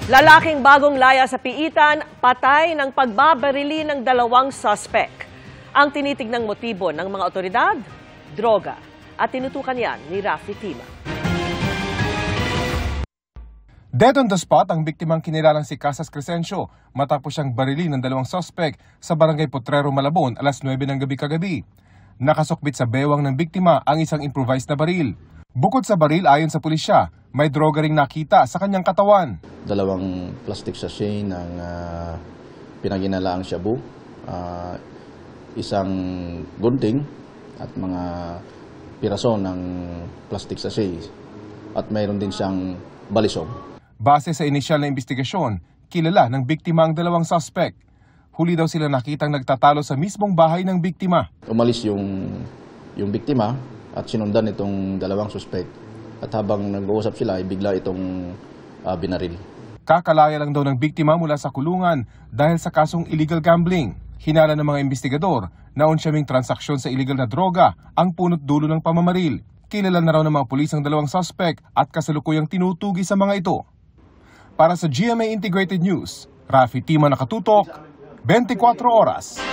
Lalaking bagong laya sa piitan, patay ng pagbabarili ng 2 suspek. Ang tinitignang motibo ng mga otoridad, droga. At tinutukan yan ni Rafi Tima. Dead on the spot ang biktimang kinilalang si Casas Crescencio matapos siyang barili ng 2 suspek sa barangay Potrero, Malabon alas 9 ng gabi kagabi. Nakasukbit sa bewang ng biktima ang isang improvised na baril. Bukod sa baril, ayon sa pulisya, may droga ring nakita sa kanyang katawan. 2 plastic sachet ng pinaginalaang shabu, isang gunting at mga piraso ng plastic sachet at mayroon din siyang balisong. Base sa inisyal na investigasyon, kilala ng biktima ang 2 suspek. Huli daw sila nakitang nagtatalo sa mismong bahay ng biktima. Umalis yung biktima at sinundan itong 2 suspect. At habang nag-uusap sila, bigla itong binaril. Kakalaya lang daw ng biktima mula sa kulungan dahil sa kasong illegal gambling. Hinala ng mga investigador na onsyaming transaksyon sa illegal na droga ang punot dulo ng pamamaril. Kilala na raw ng mga pulis ang 2 suspect at kasalukuyang tinutugi sa mga ito. Para sa GMA Integrated News, Rafi Tima, nakatutok, 24 oras.